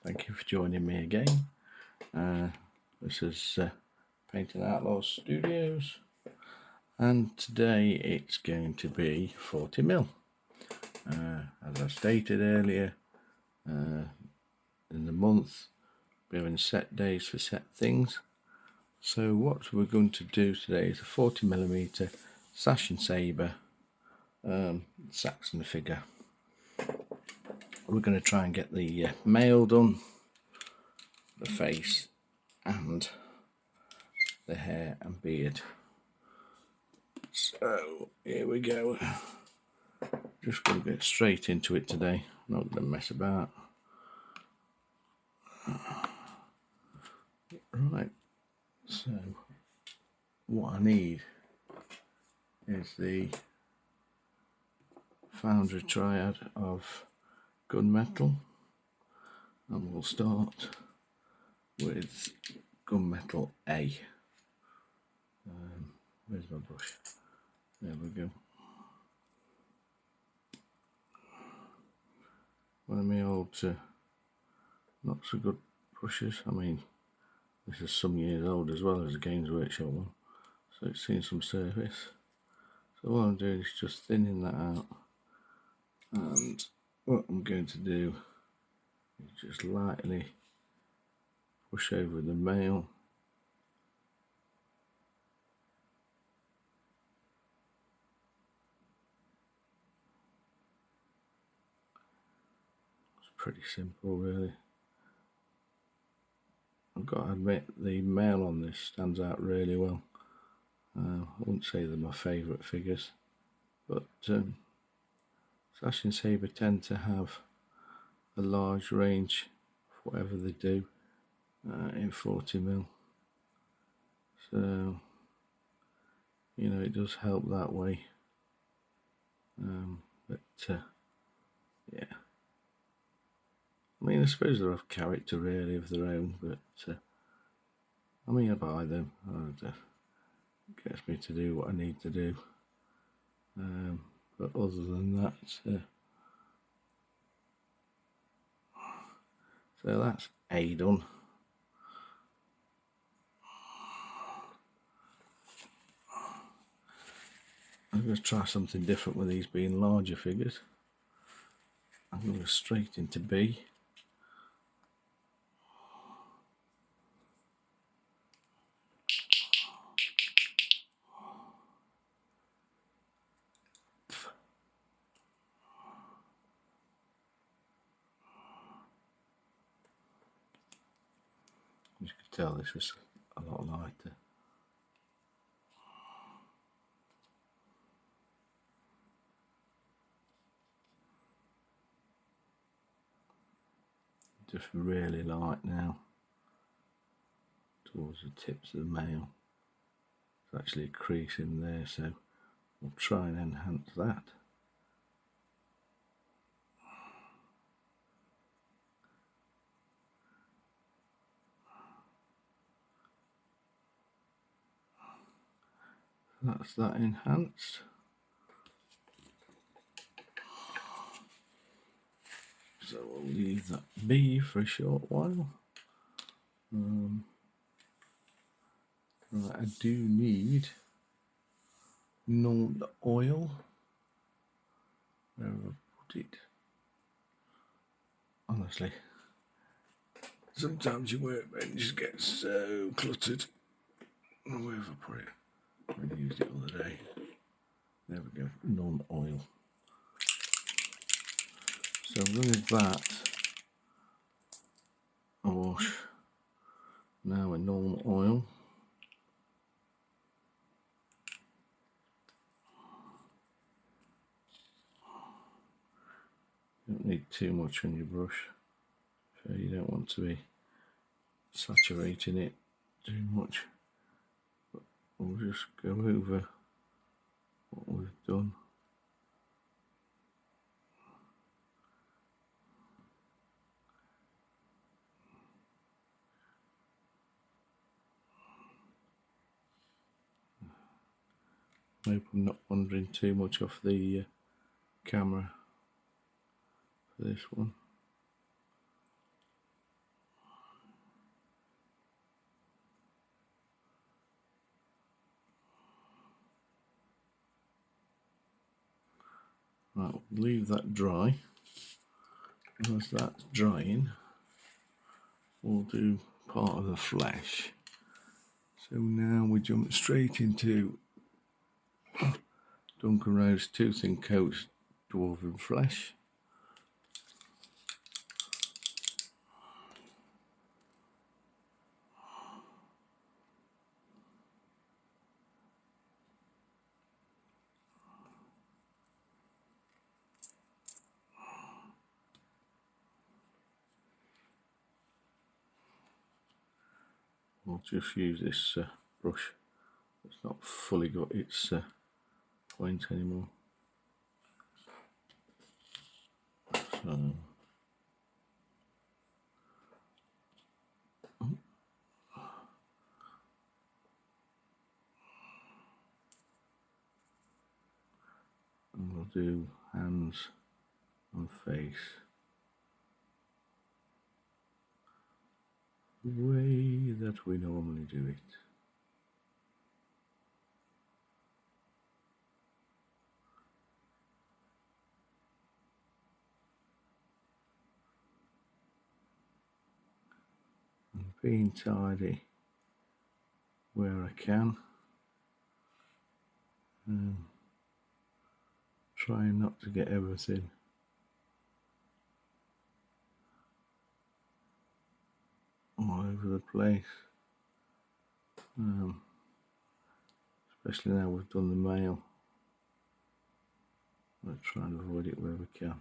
Thank you for joining me again. This is Painting Outlaws Studios, and today it's going to be 40mm. As I stated earlier, in the month we're having set days for set things. So what we're going to do today is a 40mm sash and saber saxon figure. We're going to try and get the male done, the face and the hair and beard. So here we go. Just going to get straight into it today, not going to mess about. Right, so what I need is the Foundry triad of gunmetal, and we'll start with gunmetal A. Where's my brush? There we go. One of my old not so good brushes. I mean, this is some years old as well as a Games Workshop one, so it's seen some service. So what I'm doing is just thinning that out, and what I'm going to do is just lightly push over the male. It's pretty simple really. I've got to admit the male on this stands out really well. I wouldn't say they're my favourite figures, but sash and saber tend to have a large range of whatever they do in 40mm. So, you know, it does help that way. Yeah. I mean, I suppose they have character really of their own, but I mean, I buy them. It gets me to do what I need to do. But other than that, so that's A done. I'm going to try something different with these being larger figures. I'm going to go straight into B. As you can tell, this was a lot lighter. Just really light now towards the tips of the male. There's actually a crease in there, so we'll try and enhance that. That's that enhanced. So we'll leave that be for a short while. I do need non-oil. Where have I put it? Honestly, sometimes your workbench gets so cluttered. Where have I put it? I used it the other day. There we go, non-oil. So with that, a wash. Now a non-oil. You don't need too much on your brush, so you don't want to be saturating it too much. But we'll just go over what we've done. I hope I'm not wandering too much off the camera for this one. Right, we'll leave that dry. As that's drying, we'll do part of the flesh. So now we jump straight into Duncan Rose 2 thin coats dwarven flesh. We'll just use this brush. It's not fully got its point anymore. So, and we'll do hands and face the way that we normally do it. And being tidy where I can. Trying not to get everything all over the place, especially now we've done the male. We'll try and avoid it where we can.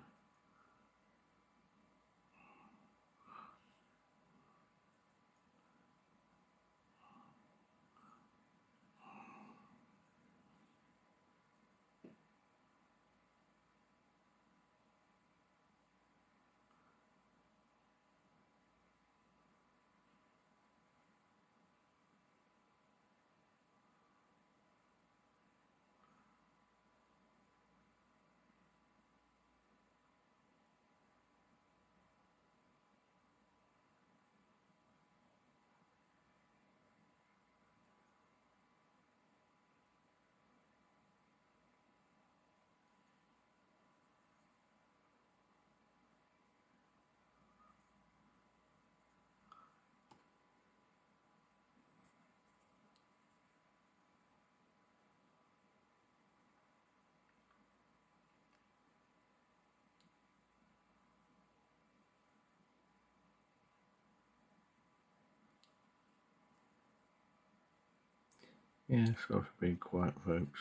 Yeah, sorry for being quiet, folks.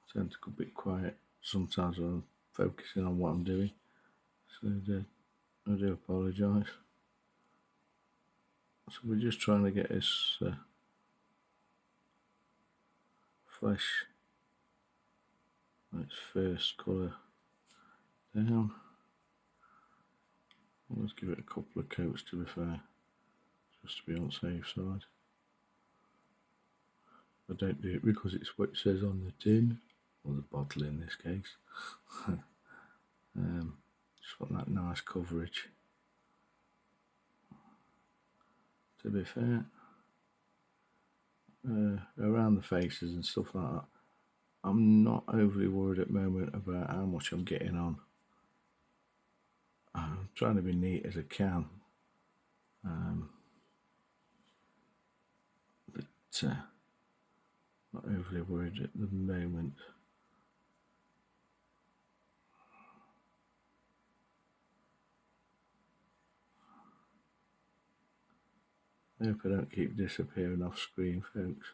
I tend to be a bit quiet sometimes when I'm focusing on what I'm doing, so I do apologise. So we're just trying to get this flesh, its first colour down. Let's give it a couple of coats to be fair, just to be on the safe side. I don't do it because it's what it says on the tin, or the bottle in this case. Just want that nice coverage. To be fair, around the faces and stuff like that, I'm not overly worried at the moment about how much I'm getting on. I'm trying to be neat as I can, but not overly worried at the moment. I hope I don't keep disappearing off screen, folks.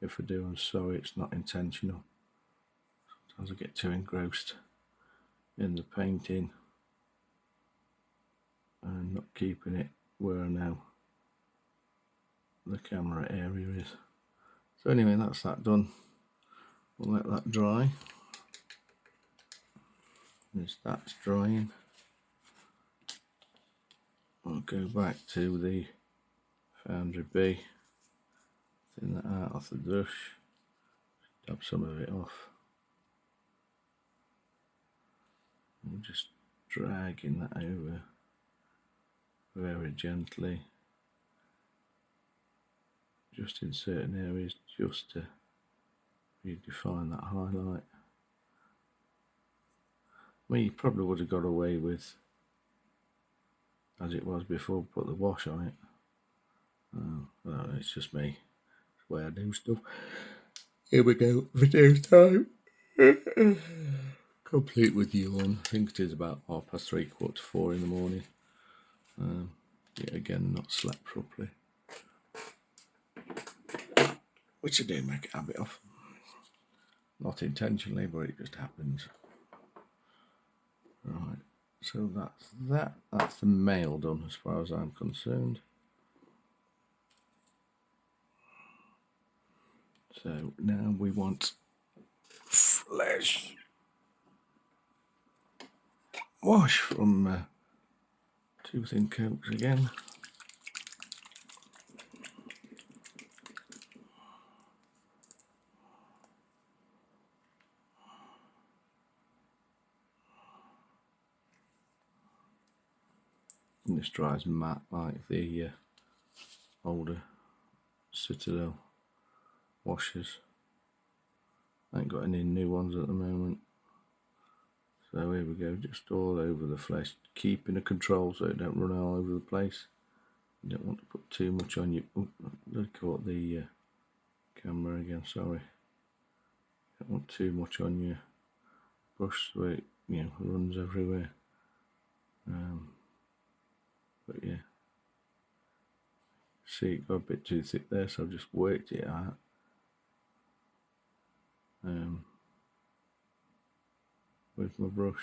If I do, I'm sorry, it's not intentional. Sometimes I get too engrossed in the painting and not keeping it where I know the camera area is. So anyway, that's that done. We'll let that dry. As that's drying, I'll go back to the Foundry B, thin that out off the brush, dab some of it off. I'm just dragging that over very gently, just in certain areas, just to redefine that highlight. mean, you probably would have got away with, as it was before, put the wash on it. Well, it's just me. It's the way I do stuff. Here we go, video time. Complete with yawn. I think it is about 3:30, 4:15 in the morning. Yet again, not slept properly. Which I do make a habit of. Not intentionally, but it just happens. Right, so that's that. That's the male done as far as I'm concerned. So now we want flesh wash from Tooth and Cokes again. And this dries matte like the older Citadel washers. I ain't got any new ones at the moment. So here we go, just all over the flesh, keeping a control so it don't run all over the place. You don't want to put too much on you. Oh, I caught the camera again, sorry. Don't want too much on your brush so it, runs everywhere. But yeah, see, it got a bit too thick there, so I've just worked it out. With my brush.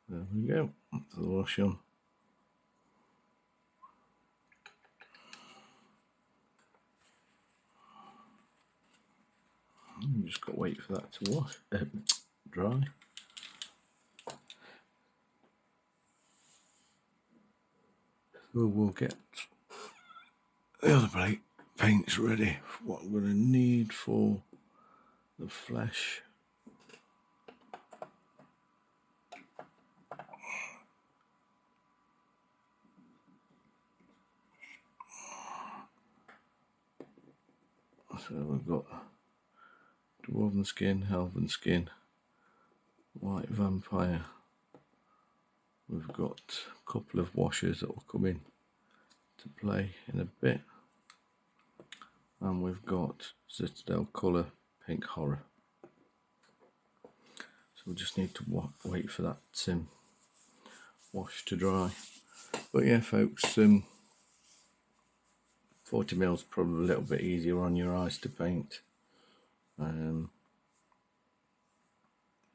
There we go, that's the wash on. You just got to wait for that to wash, dry. So we'll get the other paints ready for what we're going to need for the flesh. So we've got Dwarven Skin, Elven Skin, White Vampire. We've got a couple of washes that will come in to play in a bit. And we've got Citadel Colour Pink Horror. So we just need to wait for that wash to dry. But yeah, folks, 40mm is probably a little bit easier on your eyes to paint.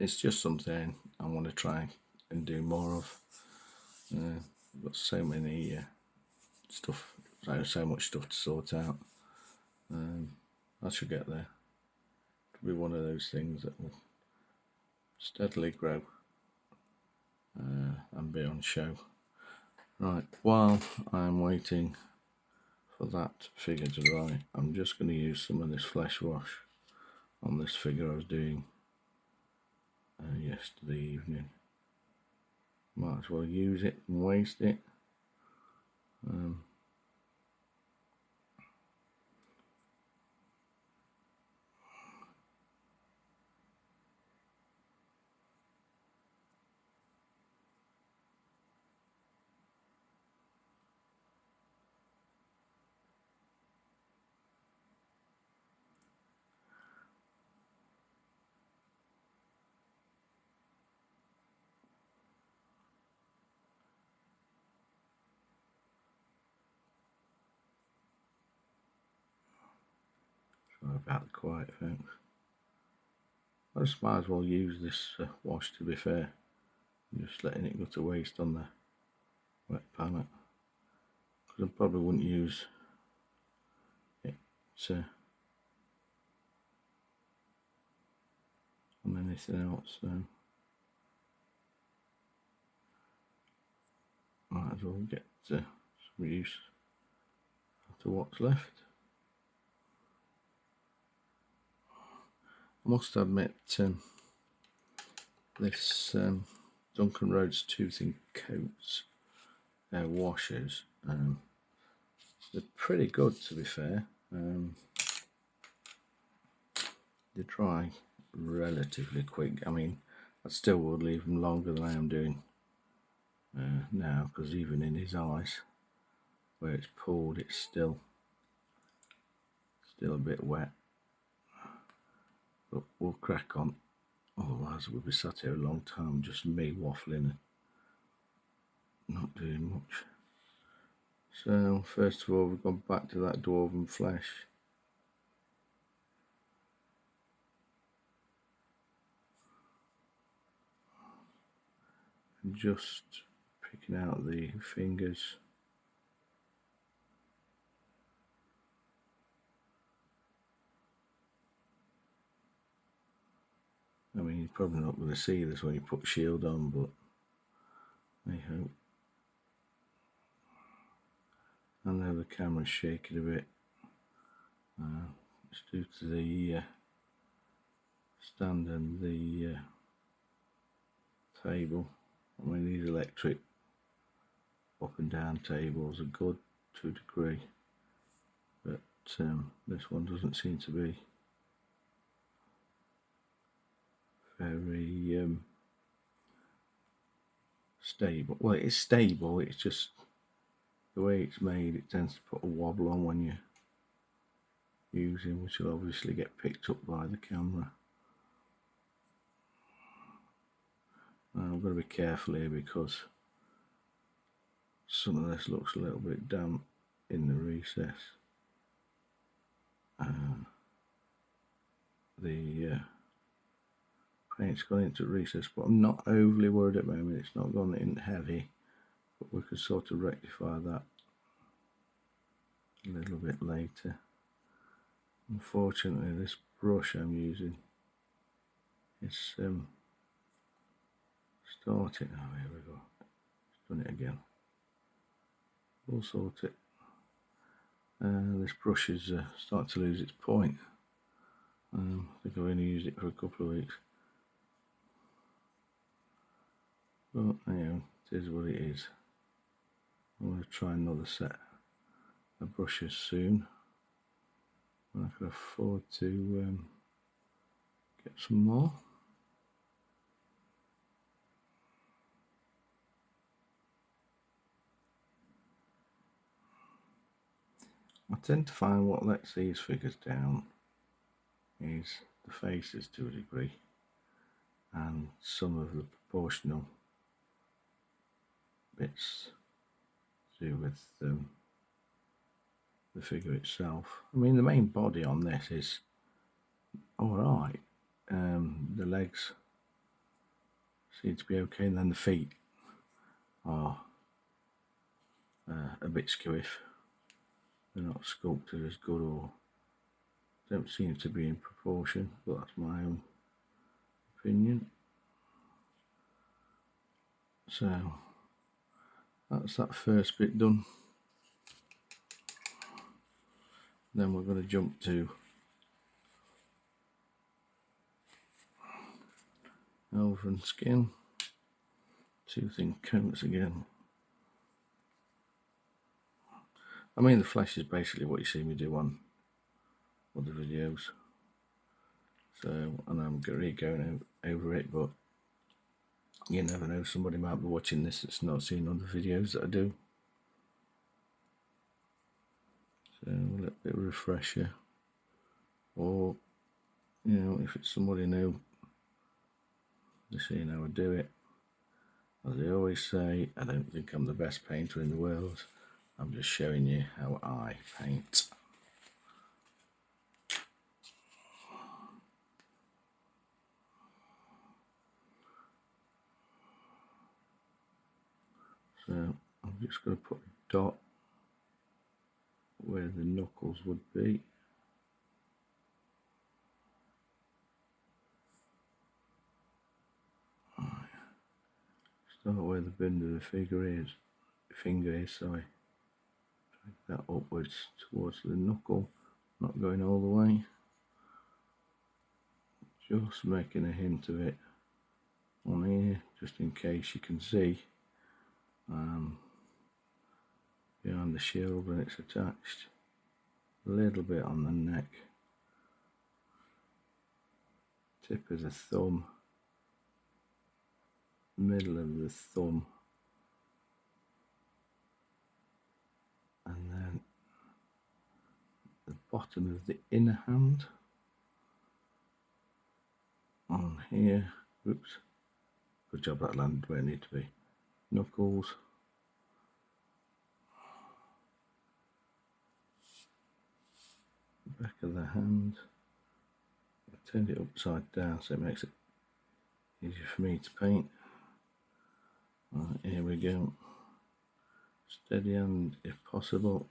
It's just something I want to try and do more of. I've got so many stuff, so much stuff to sort out. I should get there. It'll be one of those things that will steadily grow and be on show. Right, while I'm waiting for that figure to dry, I'm just going to use some of this flesh wash on this figure I was doing yesterday evening. Might as well use it and waste it. Sorry about the quiet, folks. I just might as well use this wash, to be fair. I'm just letting it go to waste on the wet palette, because I probably wouldn't use it on anything else. So might as well get some use to what's left. I must admit, this Duncan Rhodes toothing coats washers, they're pretty good, to be fair. They dry relatively quick. I mean, I still would leave them longer than I am doing now, because even in his eyes, where it's pulled, it's still a bit wet. But we'll crack on, otherwise we'll be sat here a long time, just me waffling and not doing much. So first of all, we've gone back to that dwarven flesh. And just picking out the fingers. I mean, you're probably not going to see this when you put shield on, but I hope. I know the camera's shaking a bit. It's due to the stand and the table. I mean, these electric up and down tables are good to a degree, but this one doesn't seem to be very stable. Well, it's stable, it's just the way it's made, it tends to put a wobble on when you're using, which will obviously get picked up by the camera. I've got to be careful here because some of this looks a little bit damp in the recess. The paint's gone into recess, but I'm not overly worried at the moment. It's not gone in heavy, but we could sort of rectify that a little bit later. Unfortunately, this brush I'm using is starting. Oh, here we go. It's done it again. We'll sort it. This brush is starting to lose its point. I think I've only used it for a couple of weeks. But anyway, it is what it is. I'm going to try another set of brushes soon when I can afford to get some more. I tend to find what lets these figures down is the faces to a degree, and some of the proportional bits to do with the figure itself. I mean, the main body on this is alright. The legs seem to be okay, and then the feet are a bit skewiff. They're not sculpted as good, or don't seem to be in proportion, but that's my own opinion. So that's that first bit done. Then we're going to jump to elven skin, toothing coats again. I mean, the flesh is basically what you see me do on other videos. So, and I'm really going over it, but you never know, somebody might be watching this that's not seen other videos that I do. So, a little bit of refresher. Or, you know, if it's somebody new, they're seeing how I do it. As I always say, I don't think I'm the best painter in the world. I'm just showing you how I paint. So I'm just going to put a dot where the knuckles would be. Start where the bend of the figure is. finger is, sorry. Drag that upwards towards the knuckle, not going all the way. Just making a hint of it on here, just in case you can see behind the shield when it's attached. A little bit on the neck, tip of the thumb, middle of the thumb, and then the bottom of the inner hand on here. Oops, good job that landed where it needed to be. Knuckles, back of the hand. I turned it upside down so it makes it easier for me to paint. Right, here we go. Steady hand if possible.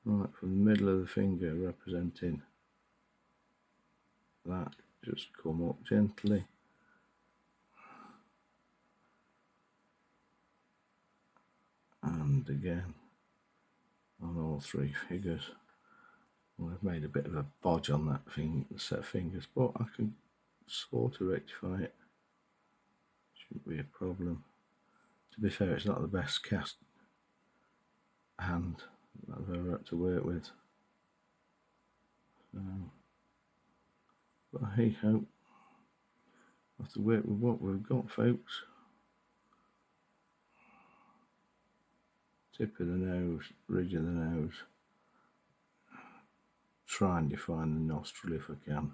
Right, from the middle of the finger representing that, just come up gently. And again on all three fingers. Well, I've made a bit of a bodge on that set of fingers, but I can sort of rectify it. Shouldn't be a problem. To be fair, it's not the best cast hand that I've ever had to work with. So, but hey ho, I have to work with what we've got, folks. Tip of the nose, ridge of the nose. Try and define the nostril if I can.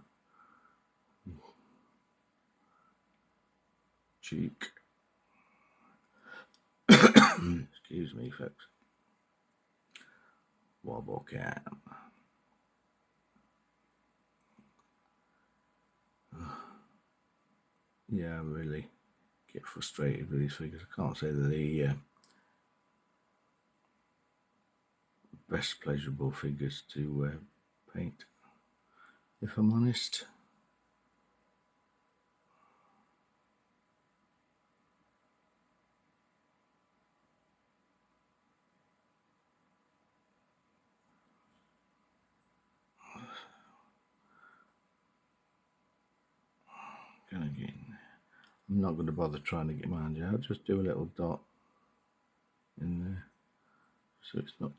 Cheek. Excuse me, folks. Wobble cam. Yeah, I really get frustrated with these figures. I can't say they're the best pleasurable figures to paint, if I'm honest. Again, I'm not going to bother trying to get my hand out, just do a little dot in there so it's not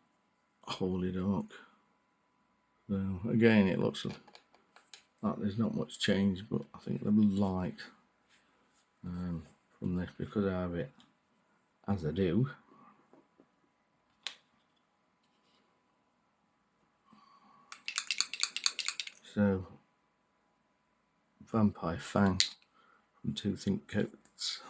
wholly dark. So again, it looks like there's not much change, but I think the light from this, because I have it as I do, so Vampire Fang from Two Think Coats.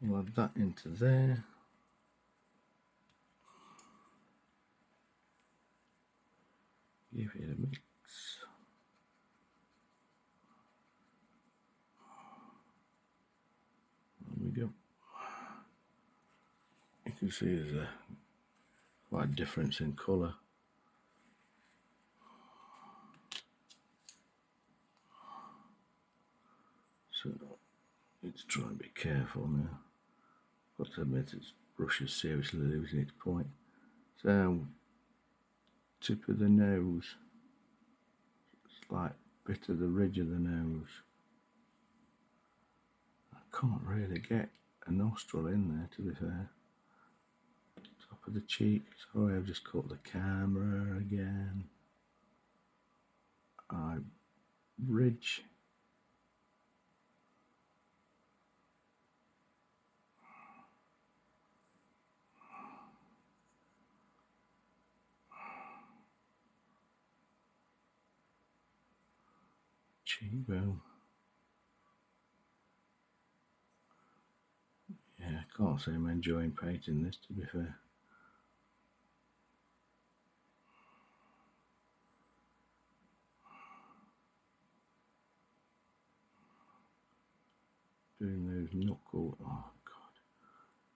We'll add that into there. Give it a mix. There we go. You can see there's a quite a difference in colour. So let's try and be careful now. Got to admit, its brush is seriously losing its point. So, tip of the nose, slight bit of the ridge of the nose. I can't really get a nostril in there, to be fair. Top of the cheek. Sorry, I've just caught the camera again. Ridge. Cheekbone. Yeah, I can't say I'm enjoying painting this, to be fair. Doing those knuckle. Oh God,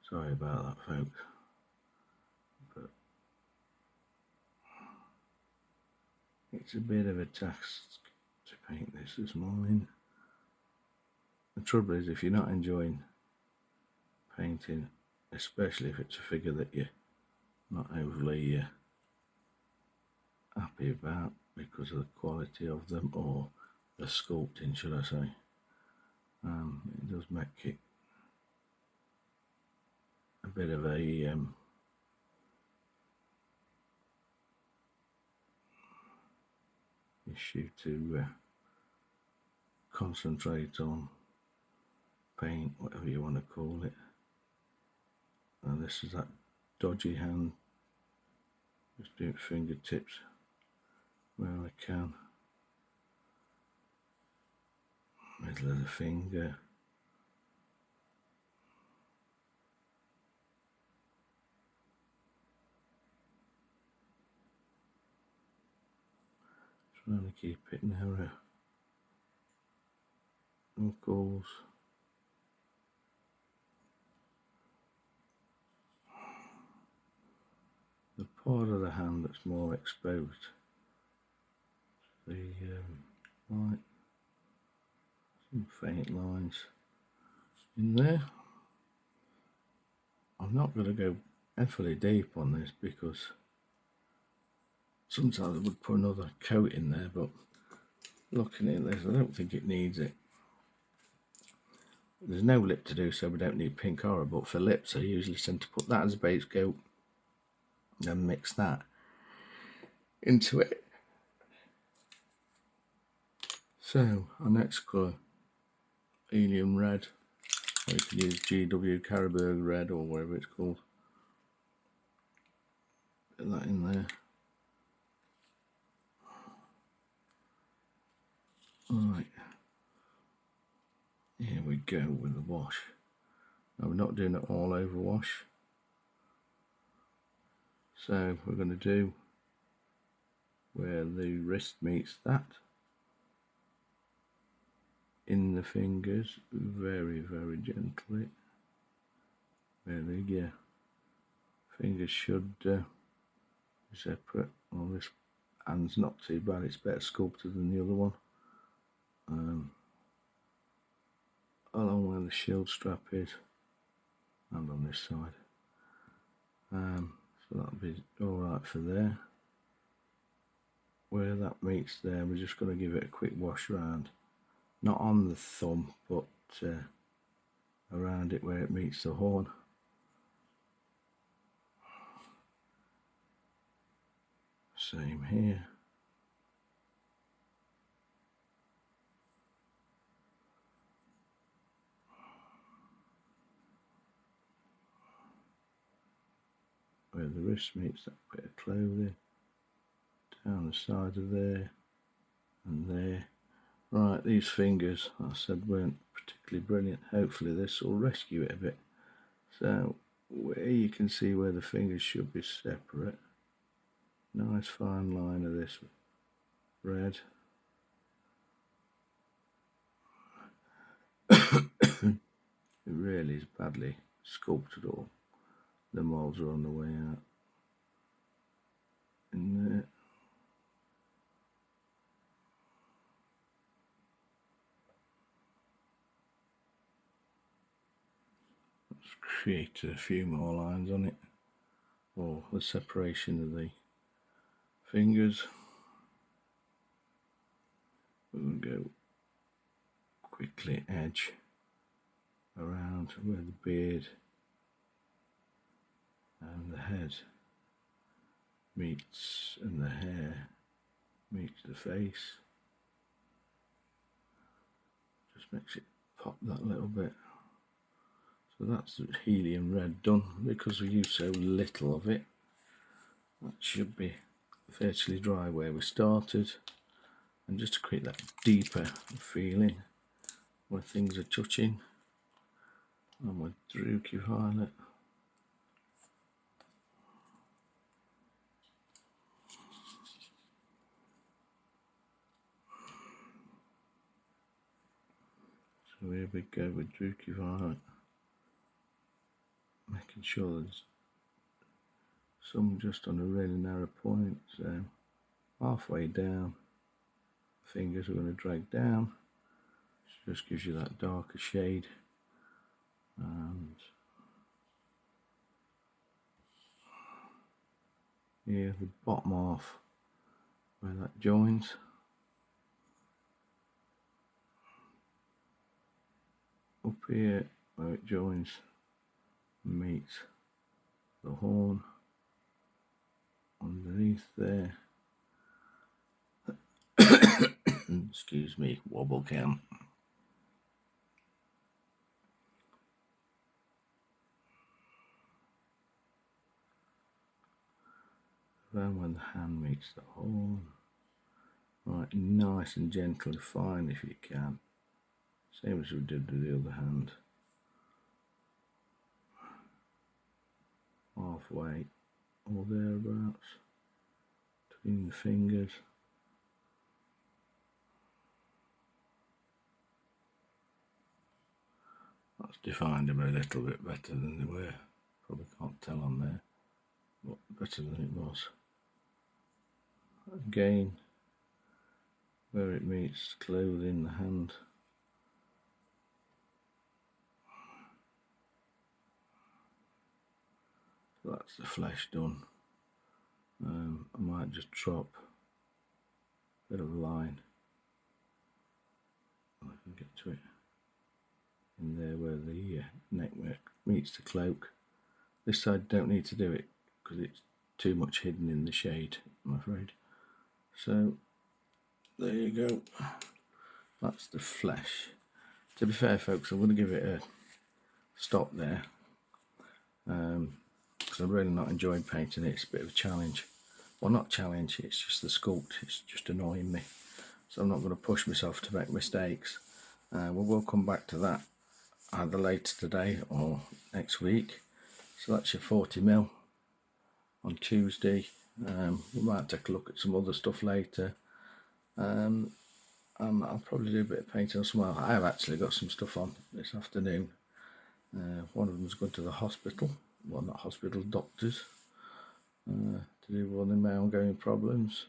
sorry about that, folks. But it's a bit of a task to paint this morning. The trouble is, if you're not enjoying painting, especially if it's a figure that you're not overly happy about because of the quality of them, or the sculpting, should I say, it does make it a bit of a issue to concentrate on paint, whatever you want to call it. And this is that dodgy hand, just do it fingertips where I can, middle of the finger, trying to keep it narrow. Of course, the part of the hand that's more exposed, the light, some faint lines in there. I'm not going to go awfully deep on this because sometimes I would put another coat in there, but looking at this, I don't think it needs it. There's no lip to do, so we don't need pink horror, but for lips I usually tend to put that as a base coat and mix that into it. So our next colour, Alien Red, or you can use GW Caribou Red or whatever it's called. Put that in there. Right, here we go with the wash. Now we're not doing it all over wash, so we're going to do where the wrist meets that, in the fingers, very, very gently, where the fingers should be separate. Well, this hand's not too bad, it's better sculpted than the other one. Along where the shield strap is, and on this side. So that'll be alright for there. Where that meets there, we're just going to give it a quick wash around. Not on the thumb, but around it where it meets the horn. Same here. Where the wrist meets that bit of clothing. Down the side of there and there. Right, these fingers, I said, weren't particularly brilliant. Hopefully this will rescue it a bit. So where you can see where the fingers should be separate, nice fine line of this red. It really is badly sculpted, all the moulds are on the way out. In there. Let's create a few more lines on it, or the separation of the fingers. We'll go quickly edge around where the beard and the head meets, and the hair meets the face. Just makes it pop that little bit. So that's helium red done. Because we use so little of it, that should be virtually dry where we started. And just to create that deeper feeling where things are touching, and with Druki Violet. So here we go with Druki Violet, making sure there's some just on a really narrow point. So halfway down, fingers are going to drag down, just gives you that darker shade. And here the bottom half where that joins, up here where it joins meets the horn, underneath there. Excuse me, wobble cam. Then when the hand meets the horn, right, nice and gently fine if you can, same as we did with the other hand. Halfway or thereabouts between the fingers. That's defined them a little bit better than they were. Probably can't tell on there, but better than it was. Again, where it meets clothing, the hand. So that's the flesh done. I might just drop a bit of a line. I can get to it. In there where the neck meets the cloak. This side don't need to do it because it's too much hidden in the shade, I'm afraid. So there you go. That's the flesh. To be fair, folks, I'm going to give it a stop there because I'm really not enjoying painting it. It's a bit of a challenge. Well, not challenge, it's just the sculpt. It's just annoying me. So I'm not going to push myself to make mistakes. We'll come back to that either later today or next week. So that's your 40mm on Tuesday. We might take a look at some other stuff later. I'll probably do a bit of painting as well. I have actually got some stuff on this afternoon. One of them's going to the hospital. Well, not hospital, doctors. To do one of my ongoing problems.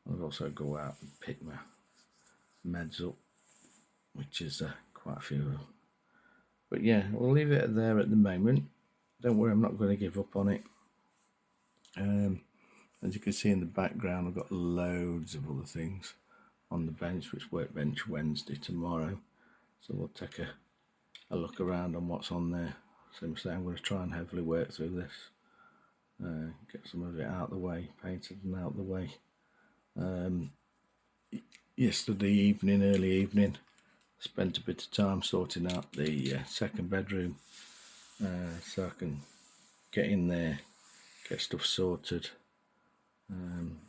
I'll also go out and pick my meds up, which is quite a few of them. But yeah, we'll leave it there at the moment. Don't worry, I'm not going to give up on it. As you can see in the background, I've got loads of other things on the bench, which workbench Wednesday tomorrow. So we'll take a look around on what's on there. So I'm going to try and heavily work through this. Get some of it out of the way, painted and out of the way. Yesterday evening, early evening, spent a bit of time sorting out the second bedroom so I can get in there, get stuff sorted, and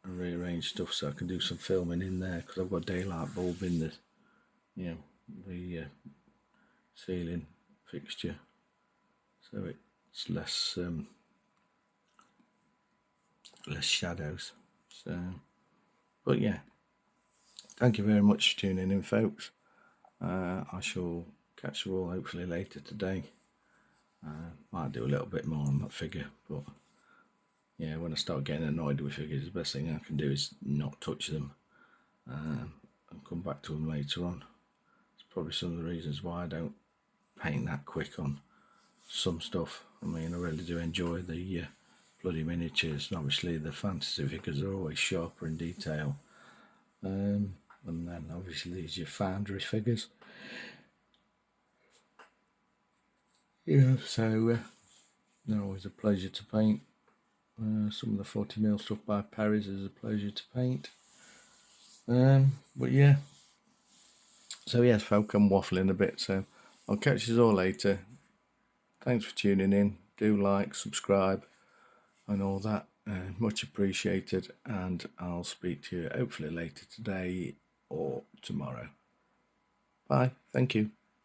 rearrange stuff so I can do some filming in there because I've got a daylight bulb in the, the ceiling fixture, so it's less shadows. So, but yeah, thank you very much for tuning in, folks. I shall catch you all hopefully later today. Might do a little bit more on that figure, but yeah, when I start getting annoyed with figures, the best thing I can do is not touch them and come back to them later on. It's probably some of the reasons why I don't paint that quick on some stuff. I mean, I really do enjoy the bloody miniatures, and obviously the fantasy figures are always sharper in detail. And then obviously these are your foundry figures. Yeah, so they're always a pleasure to paint. Some of the 40mm stuff by Perry's is a pleasure to paint. But yeah, so yes, folk, I'm waffling a bit, so I'll catch you all later. Thanks for tuning in. Do like, subscribe, and all that. Much appreciated, and I'll speak to you hopefully later today or tomorrow. Bye. Thank you.